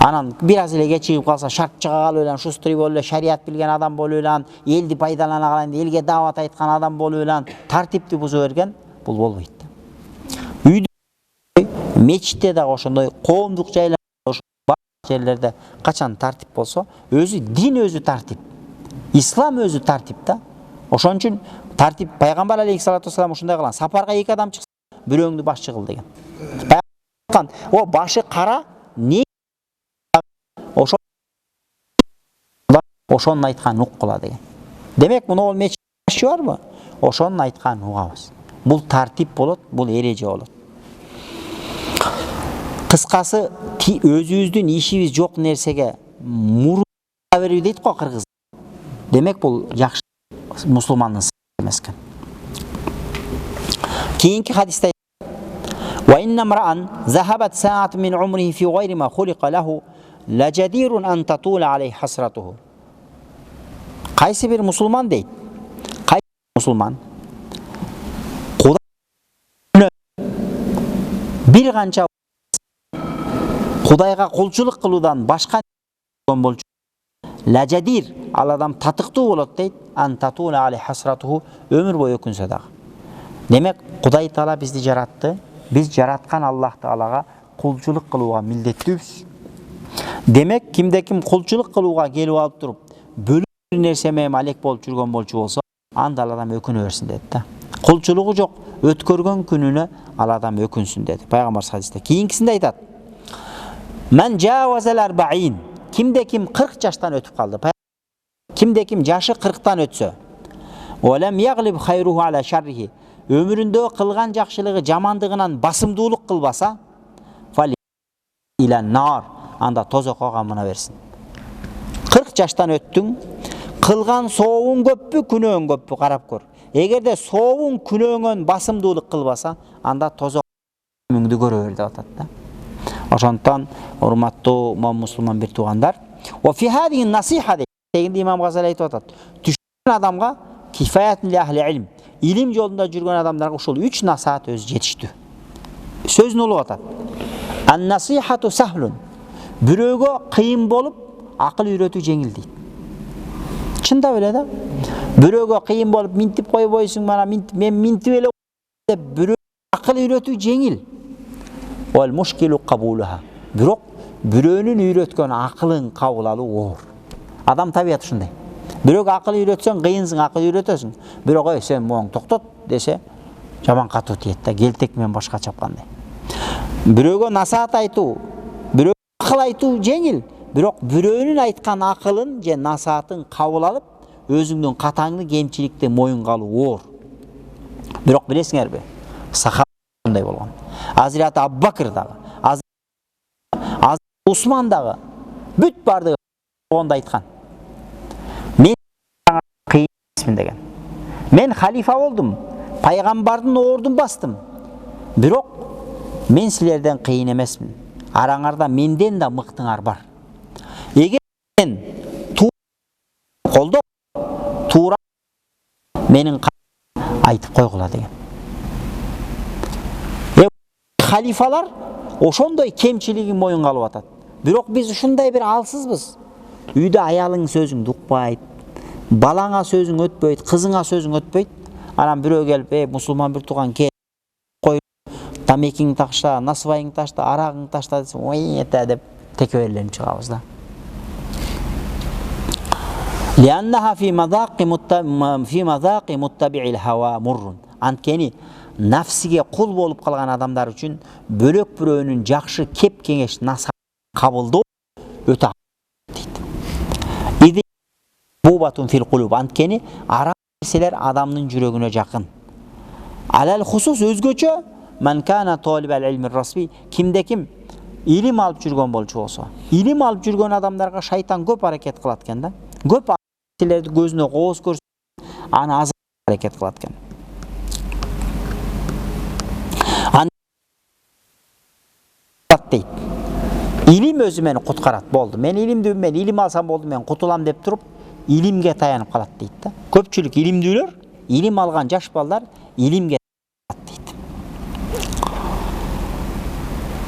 Анан бир аз эле кечигип калса, шартчыга калып эле, шустри болуп эле, шарият билген адам болуп эле, элди пайдалана калайын, элге даават айткан адам болуп эле, тартипти буза берген, бул болбойт. Үйдө, мечитте дагы ошондой коомдук жайларда, ошо жерлерде качан тартип болсо, өзү дин өзү тартип. Ислам өзү тартип да. Ошон үчүн тартип пайгамбар алейхиссалату вассалам ушундай кылган. Сапарга 2 адам чыкса, бирөөңдү башчы кыл деген. О башы кара, не ошонун айтканын уккула деген. Демек муну мечит башчы барбы? Ошонун айтканын угабыз. Бул тартип болот, бул эреже болот. Кыскасы, өзүбүздүн ишибиз жок нерсеге мурун берип дейт го кыргыз. Демек бул жакшы мусулмандын сыйы эмес экен. Кийинки хадисте Wa inna imra'an zahabat sa'atun min umrihi fi ghayri ma khuliqa lahu lajadirun an tatula alayhi hasratuhu. Qaysi bir musulman deydi. Qaysi musulman bir qancha Kudayga kulçuluk kılıdan başka bolçu lajadir al adam tatıktуу bolot deydi. An tatula alayhi hasratuhu ömür boyu ökünse dagı. Demek Kuday Taala bizdi jarattı. Biz jaratkan Allah Taalaga kulçuluk kılууга милдеттүүбүз. Demek kimde kim kulçuluk kılууга kelip alıp turup bölük nerse menен алек болуп жүргөн болчу болсо, анда ал адам өкүнө берсин dedi да. Kulçuluğu жок, өткөргөн күнүнө ал адам өкүнсүн dedi. Пайгамбар хадисте. Кийинкисинде айтат. Men javazal 40. Kimde kim 40 жаштан өтүп калды. Kimde kim жашы 40тан өтсө. Wa lam yaglib khayruhu ala sharrihi. Ömründө кылган жакшылыгы жамандыгынан басымдуулук кылбаса, фали ила нар, анда тозокко камына берсин. 40 жаштан өттүң, кылган сообуң көппү, күнөөң көппү карап көр. Эгерде сообуң күнөөңөн басымдуулук кылбаса, анда тозокмуңду көрө бер деп атат да. Ошондон урматтуу мусулман бир туугандар, "Ва фи хадиhi насиха" дегенде имам Газали айтып атат. Түшкөн адамга кифаятун ли ахли илм. İlim yolunda жүргөн адамдарга ушул 3 насаат өзү жетиштүү. Сөзүн улуп атат. Ан-насихату сахлун. Бирөөгө кыйын болуп, акыл үйрөтүү жеңил дейт. Чындап эле да. Бирөөгө кыйын болуп, минтип койбойсуң, мана мен минтип эле деп бирөө акыл үйрөтүү жеңил. Вал мушкилу кабулуха. Бирок бирөөнүн үйрөткөн акылын кабыл алуу оор. Адам табият ушундай. Бирөөгө акыл үйрөтсөң, кыйынсың, акыл үйрөтөсүң. Бирок сен моң токтот десе, жаман катуу тиет да, келтек менен башка чапкандай. Бирөөгө насаат айтуу, бирөөгө акыл айтуу жеңил. Бирок бирөөнүн айткан акылын же насаатын кабыл алып, өзүңдүн катаңды, кемчиликти моюнга алуу оор. Бирок билесиңерби? Сахаба мындай болгон. Азират Аббакыр дагы, Азират Усман дагы бүт бардыгы онда айткан. Деген. Мен халифа болдум, пайгамбардын ордун бастым. Бирок мен силерден кыйын эмесмин. Араңарда менден да мыктыңар бар. Эгер мен колдоп туура менин айтып койгула деген. Халифалар ошондой кемчилигин моюнга алып атат. Бирок биз ушундай бир алсызбыз. Үйдө аялың сөзүңдү укпайт. Балаңа сөзүң өтпөйт, кызыңа сөзүң өтпөйт. Анан бирөө келип, мусулман бир тууган кел, кой, тамекиңди ташта, насыбайыңды ташта, арагыңды ташта десе, ой эте деп текеберленип чыгабыз да. Лианнаха фи мазақи муттаби'ил хава муррун. Анткени nafsiga qul bo'lib qolgan adamlar uchun bölök bireunun жақшы kep kengeş nasihat qabıldoo öte deydi. Bubatun fil qulub, antkeni ara narseler adamның жүрегіне жақын. Alal husus özgöçö man kana talibal ilmi rasmi, kimde kim ilim alıp жүргөн болчу болсо, ilim alıp жүргөн adamlarga шайтан көп hareket кылат экен да. Көп narselerdi көзүнө кооз көрсөтүп, аны аз hareket кылат экен. Deydi. İlim özü meni kutkarat boldu. Men ilimdiyim, men ilim alsam boldu, men kutulam dep turup ilimge tayanıp kalat deydi da. Köpçülük ilimdüler, ilim algan jaş ballar ilimge tayanıp deydi.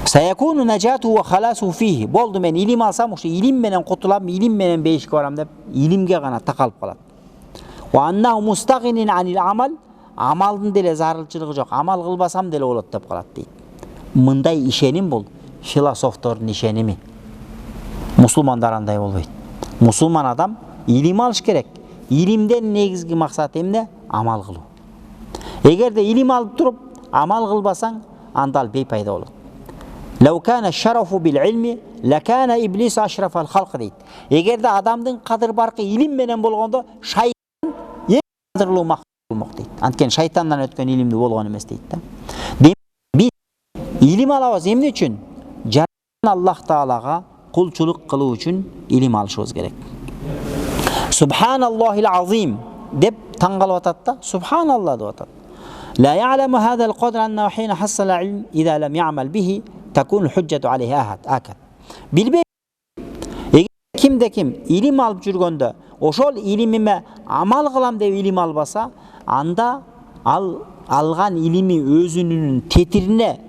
Sayakunu najatu ve khalasu fihi. Boldu men ilim alsam, şu ilim menen kutulam, ilim menen beyişke varam dep ilimge gana takalıp kalat. Ve annahu mustaginin anil amal, amaldın dele zarılçılığı yok. Amal kılbasam dele olat dep kalat deydi. Mınday işenim bol. Filosoftorun işenimi. Musulmanдар андай болбойт. Musulman adam ilim alış керек. İlimden negizgi maksat emne? Amal kılуу. Egerde ilim alıp turup amal kılbasan andal beypayda olur. Law kana şarafu bil ilmi lakana iblis ashrafal halq deydi. Egerde adamdın kadır barkı ilim menen bolgondo şaytan eң kadırlуу mahluk bolmok deydi. Antken şaytandan ötken ilimli bolgon emes deydi da. Biz ilim alabız emne üçün? Allah Ta'alaga kulçuluk kılığı için ilim alışımız gerek. Subhanallahil azim dep tangal vatatta Subhanallah vatat. La ya'lemu hadal qadr annahu hina hassala ilm idha lam ya'mal bihi takun hujjatu alayhi akad. Bilbe kimde kim ilim alıp жүрgöndө oşol ilimime amal kılam dep ilim albasa anda algan ilimi özünün tetirine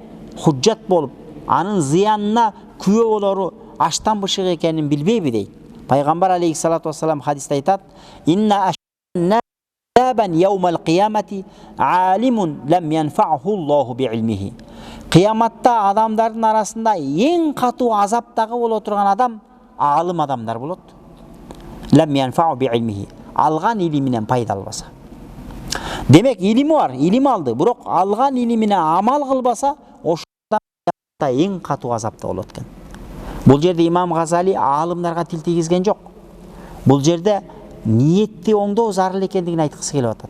hujjat bolup anın ziyanına küyo olaru açtan bışık ekenin bilbeybi deydi. Peygamber aleyhissalatu vesselam hadiste aytat: "İnna aşnaben yevmel kıyameti alimun lem yenfa'hullahu bi ilmihi." Kıyamatta adamların arasında en katı azaptagı bol oturgan adam alım adamlar bolot. Lem yenfa'u bi ilmihi. Algan iliminen payda albasa. Demek ilimi var, ilim aldı. Bırak algan ilimine amal kılbasa o eң катуу азапта болот экен. Бул жерде Имам Газали алымдарга тил тийгизген жок. Бул жерде ниетти оңдоо зарыл экендигин айткысы келип атат.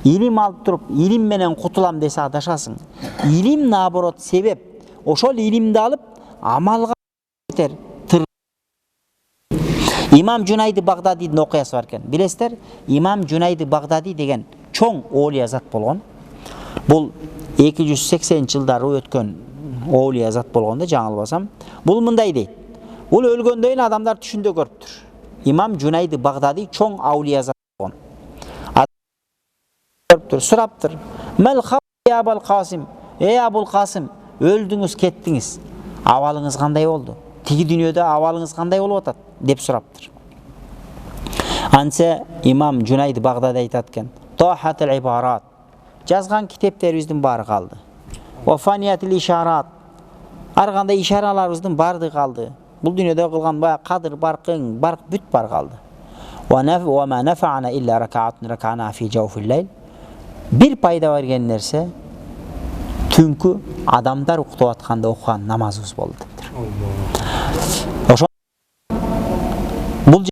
Илим алып туруп, илим менен кутулам десе адашасың. Илим наоборот себеп. Ошол илимди алып амалга кетер. Имам Жунайди Багдадидин окуясы бар экен. Билесиздер, Имам Жунайди Багдади деген чоң олия зат болгон. Бул 280-жылдары өткөн Oğluya zat bolganda жаңылбасам. Бул мындай дейт. Бул өлгөндөн адамдар түшүндө көрүптүр. Имам Жунайди Багдади чоң аулия зат болгон. Көрүптүр, сураптыр. Мал хабя Абул Касим. Эй Абул Касим, өлдүңүз, кеттиңиз. Абалыңыз кандай болду? Тиги дүйнөдө абалыңыз кандай болуп атат? деп сураптыр. Ансе Имам Жунайди Багдади айтат экен: "Тахатул ибарат." Жазган китептерибиздин баары калды. Вафаниятил ишарат. Арганда ишараларыбыздын барды калды. Бул дүйнөдө кылган бая кадыр баркың, барк бүт бар калды. Ва ма нафa'ana illa rak'atun rak'ana fi jawfil layl. Bir пайда берген нерсе түнкү адамдар уктап атканда окуган намазыбыз болду дептир. Ошо бул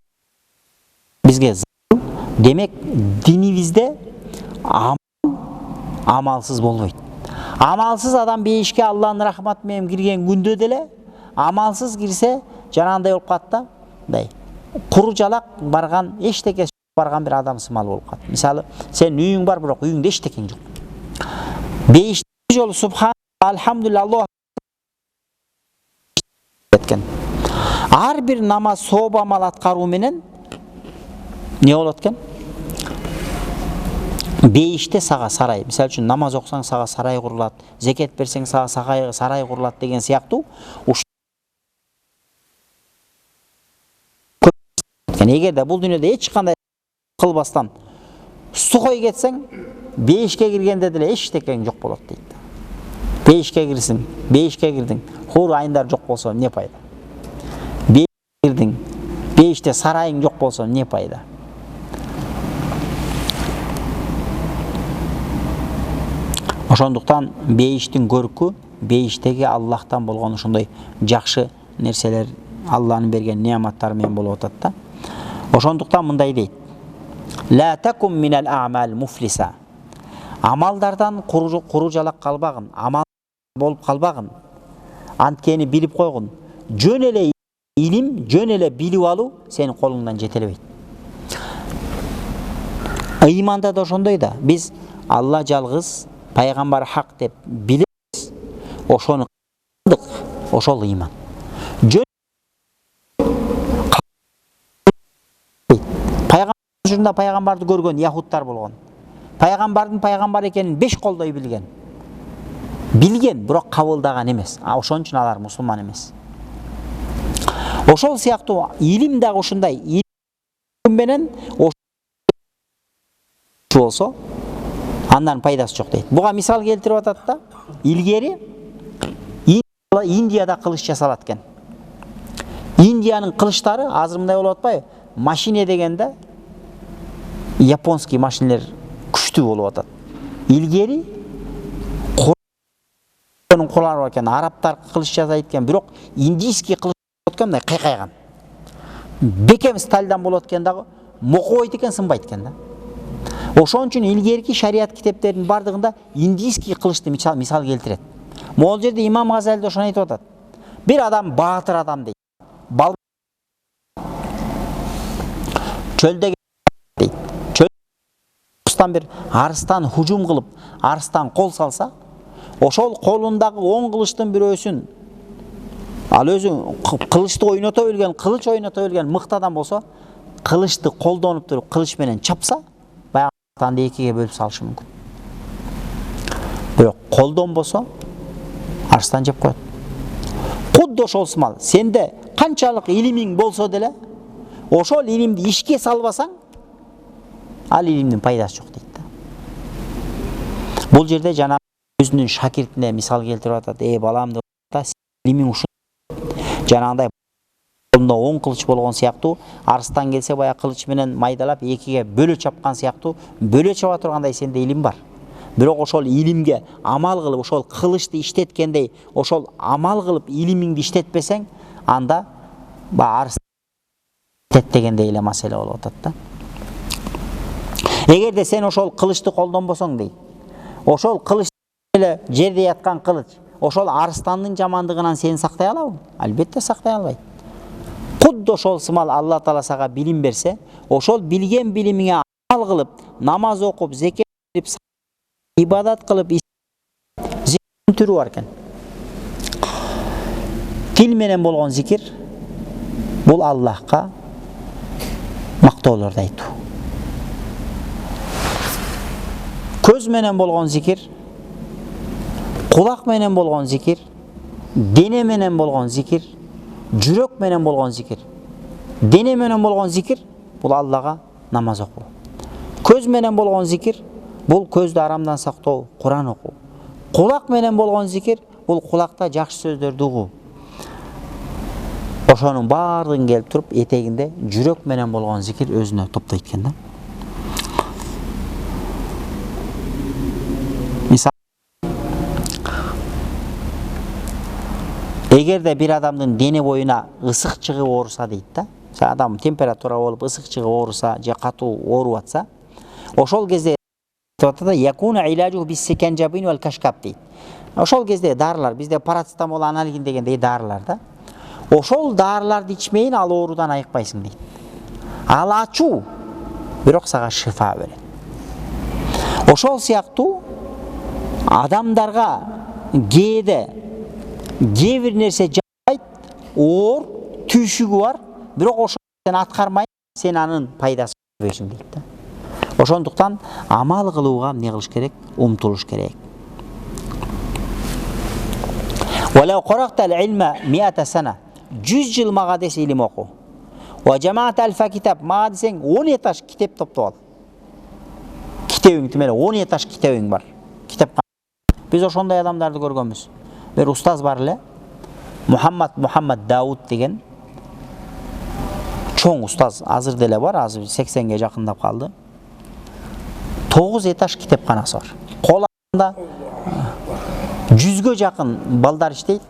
бизге демек динибизде амалсыз болбойт. Amalsız adam beyişke Allah'ın rahmat menен girgen күндө деле amalsız girse janандай болуп калат да. Мындай куру жалак барган эчтеке барган bir адам сымал болуп калат. Мисалы, сен үйүң бар, бирок үйүңдө эчтекең жок. Бейиште жолу субхан алхамдулилlah Аллах эткен. Ар бир намаз сооп амал аткаруу менен не болот экен? Бейиште сага сарай. Мисалы үчүн намаз окусаң сага сарай курулат, зекет берсең сага сарай курулат деген сыяктуу. Эгерде бул дүйнөдө эч кандай кылбастан сухой кетсең, бейишке киргенде деле эчтекең жок болот дейт. Бейишке кирсиң, бейишке кирдиң, хур айындар жок болсо не пайда? Бейишке кирдиң, бейиште сарайың жок болсо не пайда? Ошондуктан бейиштин көркү бейиштеги Аллахтан болгон ушундай жакшы нерселер, Алланын берген неаматтары менен болуп атат да. Ошондуктан мындай дейт: ла такум минал а'мал муфлиса. Амалдардан куру жалак калбагын, амал болуп калбагын. Анткени билип койгун, жөн эле илим, жөн эле билип алуу сенин колуңдан жете элбейт. Ыйманда да ошондой да. Биз Алла жалгыз, пайгамбар хак деп билебиз. Ошону кылдык, ошол ыйман. Жөн пайгамбар пайгамбарды көргөн яхудтар болгон. Пайгамбардын пайгамбар экенин 5 колдой билген. Билген, бирок кабылдаган эмес. Ошон үчүн алар мусулман эмес. Ошол сыяктуу илим дагы ушундай. Илим менен болсо андан пайдасы жок дейт. Буга мисал келтирип атат да. Илгери Индияда кылыч жасалат экен. Индиянын кылычтары азыр мындай болуп атпайбы? Машине дегенде японский машинелер күчтүү болуп атат. Илгери кулары бар экен, арабтар кылыч жасайт экен, бирок индийский кылыч болот экен, мындай кайкайган. Бекем стальдан болот экен дагы, мокойт экен, сынбайт экен да. Ошон үчүн илгерки шарият китептеринин бардыгында индийский кылычты мисал келтирет. Могул жерде Имам Газали ошону айтып атат. Бир адам баатыр адам дейт. Чөлдө дейт. Чөлдөн бир арыстан хужум кылып, арыстан кол салса, ошол колундагы 10 кылычтын бирөөсүн ал өзү кылычты ойното билген, кылыч ойното билген мыкты адам болсо, кылычты колдонуп туруп кылыч менен чапса, баягы арыстанды экиге бөлүп салышы мүмкүн. Бирок колдонбосо арыстан жеп коет. Кудду ошол сымал, сенде канчалык илимиң болсо деле, ошол илимди ишке салбасаң, ал илимдин пайдасы жок дейт да. Бул жерде жана өзүнүн шакиртине мисал келтирип атат. Балам деп атат, илимиң ушун жанагындай колунда 10 кылыч болгон сыяктуу, арыстан келсе баягы кылыч менен майдалап экиге бөлө чапкан сыяктуу, бөлө чаба тургандай сенде илим бар. Бирок ошол илимге амал кылып, ошол кылычты иштеткендей, ошол амал кылып илимиңди иштетпесең, анда арыстан дегендей эле маселе болуп атат да. Эгерде сен ошол кылычты колдонбосоң дейт, ошол кылыч эле жерде яткан кылыч, ошол арыстандын жамандыгынан сени сактай алабы? Албетте сактай албайт. Кудду ошол сымал Алла Таала сага билим берсе, ошол билген билимиңе амал кылып, намаз окуп, зекет берип, ибадат кылып, зикир түрү бар экен. Тил менен болгон зикир бул Аллахка мактоолорду айтуу. Көз менен болгон зикир, кулак менен болгон зикир, дене менен болгон зикир, жүрөк менен болгон зикир. Дене менен болгон зикир бул Аллага намаз окуу. Көз менен болгон зикир бул көздү арамдан сактоо, Куран окуу. Кулак менен болгон зикир бул кулакта жакшы сөздөрдү угуу. Ошонун баардыгын келип туруп, этегинде жүрөк менен болгон зикир өзүнө топтойт экен да. Мисал, эгерде бир адамдын дене боюна ысык чыгып ооруса дейт да, адам температура болуп ысык чыгып ооруса же катуу ооруп атса, ошол кезде якуна илажу биссиканжабин вал кашкап дейт. Ошол кезде дарылар, бизде парацетамол, аналгин дегендей дарылар да. Ошол дарыларды ичмейин, ал оорудан айыкпайсың дейт. Ал ачуу, бирок сага шифа берет. Ошол сыяктуу адамдарга кээде кээ бир нерсе жакпайт, оор, түйшүгү бар, бирок ошол сен аткармай, сен анын пайдасын көрбөйсүң дейт да. Ошондуктан амал кылууга эмне кылыш керек? Умтулуш керек. Валау карактал илма 100 сана, 100 жыл мага десе илим окуу. Ва жамаат алфа китап, мага десең 10 этаж китеп топтоп ал. Китебиң тимеле 10 этаж китебиң бар. Китепкана. Биз ошондой адамдарды көргөнбүз. Бир устаз бар эле, Мухаммад Дауд деген чоң устаз, азыр деле бар, азыр 80ге жакындап калды. 9 этаж китепканасы бар. Колунда 100ге жақын балдар іштейді.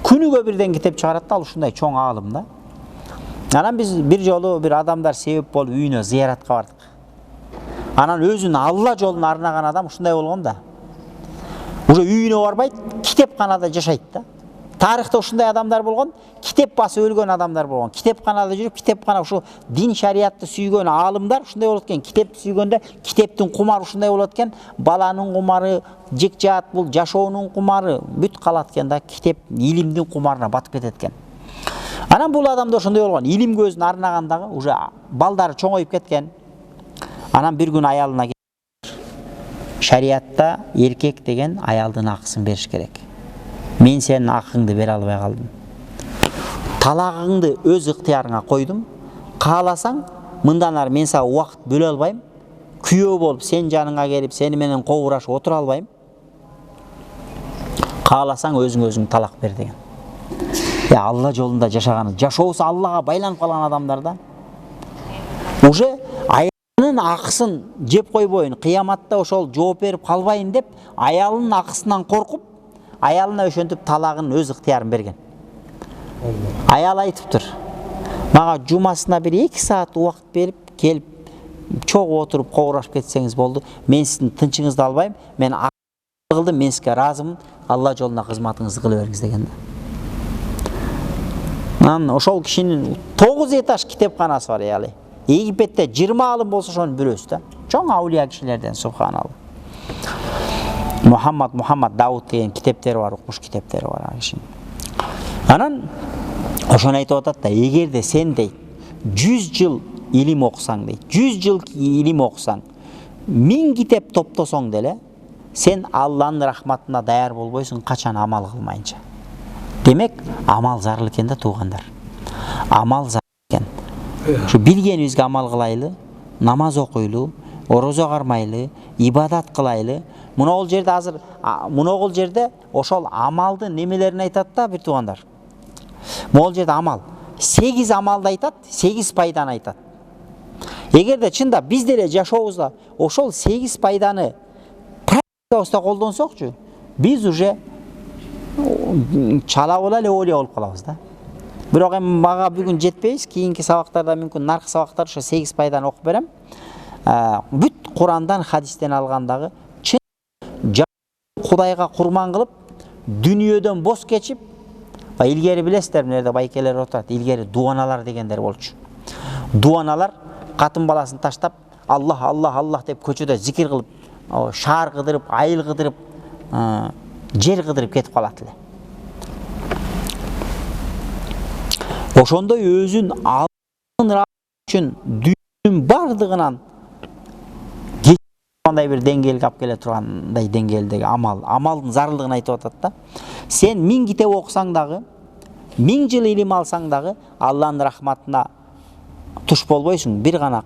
Күніге бірден кітеп шығарады, ал ушундай чоң алым да. Анан біз бір жолы бір адамдар себеп болып үйіне зияратқа бардық. Анан өзүн Алла жолун арнаган адам ушундай болгон да. Уже үйүнө барбайт, китепканада жашайт да. Тарихта ушундай адамдар болгон, китеп басып өлгөн адамдар болгон. Китепканада жүрүп, китепкана ушу дин шариятты сүйгөн алымдар ушундай болот экен. Китепти сүйгөндө китептин кумары ушундай болот экен. Баланын кумары, жекжаат бул жашоонун кумары бүт калат экен да. Китеп илимдин кумарына батып кетет экен. Анан бул адам да ошондой болгон. Илим көзүн арнагандагы уже балдары чоңоюп кеткен. Анан бир күн аялына шариатта эркек деген аялдын акысын бериш керек. Мен сенин акыңды бере албай калдым. Талагыңды өз ыктыярыңа койдум. Кааласаң, мындан ары мен сага убакыт бөлө албайм. Күйөө болуп сен жаныңа келип, сени менен кобурашып отура албайм. Кааласаң өзүң талак бер деген. Алла жолунда жашаган, жашоосу Аллага байланып калган адамдар да. Уже аялынын акысын жеп койбойын, кыяматта ошол жооп берип калбайын деп, аялынын акысынан коркуп, аялына ошентип талагын өз ыктыярын берген. Аял айтыптыр. Мага жумасына бир 2 саат убакыт берип, келип чогуу отуруп кобурашып кетсеңиз болду. Мен сиздин тынчыңызды албайм. Мен кылдым, мен сизге ыраазымын. Алла жолуна кызматыңызды кыла бериңиз деген. Ошол кишинин 9 этаж китепканасы бар яли. Египетте 20 алым болсо ошонун бирөөсү да. Чоң аулия кишилерден, субханалла. Мухаммад Дауд деген китептери бар, окуш китептери бар кишинин. Анан ошону айтып атат да, эгерде сен дейт 100 жыл илим окусаң дейт, 100 жыл илим окусаң, 1000 китеп топтосоң деле, сен Алланын рахматына даяр болбойсуң качан амал кылмайынча. Демек, амал зарыл экен да туугандар. Амал зарыл экен. Ушу билгенибизге амал кылайлы, намаз окуйлу, орозо кармайлы, ибадат кылайлы. Мына жерде азыр, мына жерде ошол амалдын немелерин айтат да бир туугандар. Мына жерде амал 8 амалды айтат, 8 пайданы айтат. Эгерде чында биз деле жашообузда ошол 8 пайданы практикабызда колдонсокчу, биз уже чала бола эле олия болуп калабыз да. Бирок эми мага бүгүн жетпейбиз, кийинки сабактарда мүмкүн наркы сабактар ошо 8 пайданы окуп берем. Бүт Курандан, хадистен алгандагы чын Кудайга курман кылып, дүйнөдөн бос кечип, илгери билесиздер, мына байкелер отурат, илгери дуаналар дегендер болчу. Дуаналар катын баласын таштап, Аллах, Аллах, Аллах деп көчөдө зикир кылып, шаар кыдырып, айыл кыдырып, жер кыдырып кетип калат эле. Ошондой өзүн Алланын үчүн дүйнөнүн бардыгынан кандай бир деңгээлге алып келе тургандай деңгээлдеги амалдын зарылдыгын айтып атат да. Сен 1000 китеп окусаң дагы, 1000 жыл илим алсаң дагы Алланын рахматына туш болбойсуң. Бир гана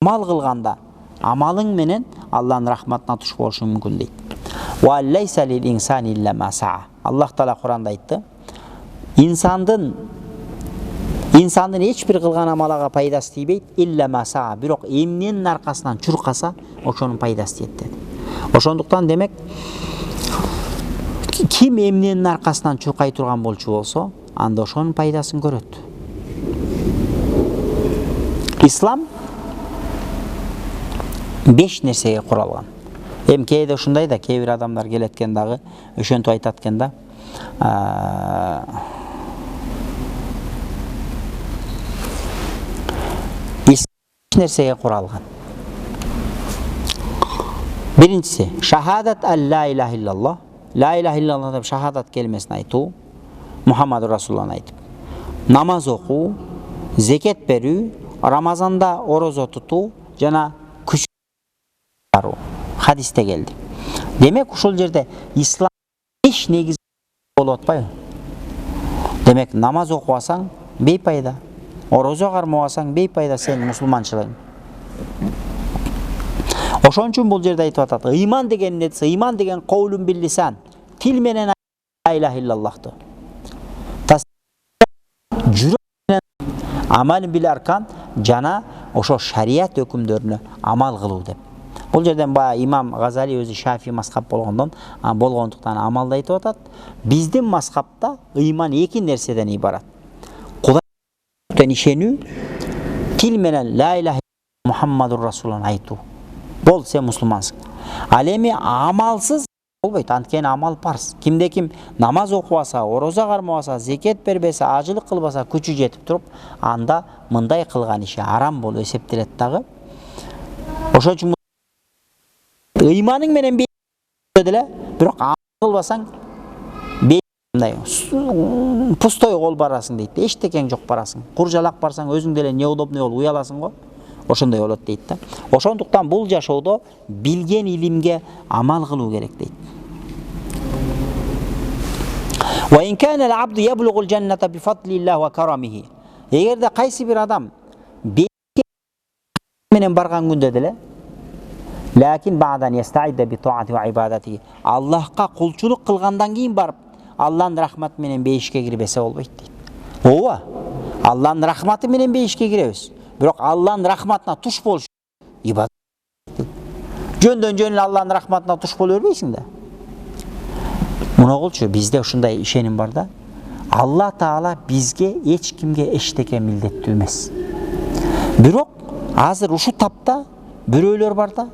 амал кылганда, амалың менен Алланын рахматына туш болушуң мүмкүн дейт. Ва лайса лил инсани илля ма саа. Аллах таала Куранда айтты. Инсандын эч бир кылган амалага пайдасы тийбейт, илля ма саа. Бирок эмненин аркасынан чуркаса, ошонун пайдасы тиет деди. Ошондуктан демек, ким эмненин аркасынан чуркай турган болчу болсо, анда ошонун пайдасын көрөт. Ислам 5 нерсеге куралган. Эми кээде ушундай да, кээ бир адамдар келет экен дагы, ошентип айтат экен да. Нерсеге куралган. Биринчиси шахадат ла илаха иллаллах. Ла илаха иллаллах деп шахадат келмесин айтуу, Мухаммад Расулуллахны айтып. Намаз окуу, зекет берүү, Рамазанда орозо тутуу жана күч баруу. Хадисте келди. Демек ушул жерде ислам эч негиз болуп атпайбы? Демек намаз окубасаң бейпайда. Орозо кармабасаң бейпайда сен мусулманчылыгың. Ошон үчүн бул жерде айтып атат. Ыйман деген нерсе, ыйман деген коулун бил лисан. Тил менен ла илаха иллаллахты. Жүрөк менен амал бил аркан жана ошо шарият өкүмдөрүнө амал кылуу деп. Бұл жерден баягы имам Газали өзү Шафи мазхаб болгондуктан амалды айтып атат. Биздин мазхабта ыйман эки нерседен ибарат. Кудайга ишенүү, тил менен ла иляха Мухаммадур Расулун айтуу. Бол сен мусулмансың. Ал эми амалсыз болбойт. Анткени амал парз. Кимде ким намаз окубаса, ороза кармабаса, зекет бербесе, ажылык кылбаса, күчү жетип туруп, анда мындай кылган иши арам болуп эсептелет дагы. Ошон үчүн ыйманың менен деле, бирок амал кылбасаң мындай пустой кол барасың дейт. Эчтекең жок барасың. Куржалак барсаң өзүң деле неудобный болуп уяласың го. Ошондой болот дейт да. Ошондуктан бул жашоодо билген илимге амал кылуу керек дейт. Wa in kana al-abdu yablughu al-jannata bi fadlillah wa karamihi. Эгерде кайсы бир адам менен барган күндө деле, лакин ба'дан yasta'idda bi ta'ati wa ibadati. Аллахка кулчулук кылгандан кийин барып, Аллахтын рахматы менен бейишке кирбесе болбойт дейт. Ооба. Аллахтын рахматы менен бейишке киребиз. Бирок Аллахтын рахматына туш болуш ибадат. Жөндөн жөн эле Аллахтын рахматына туш боло бербейсиң да. Муну кылчу, бизде ушундай ишеним бар да. Алла Таала бизге эч кимге эчтеке милдеттүү эмес. Бирок азыр ушу тапта бирөөлөр бар да,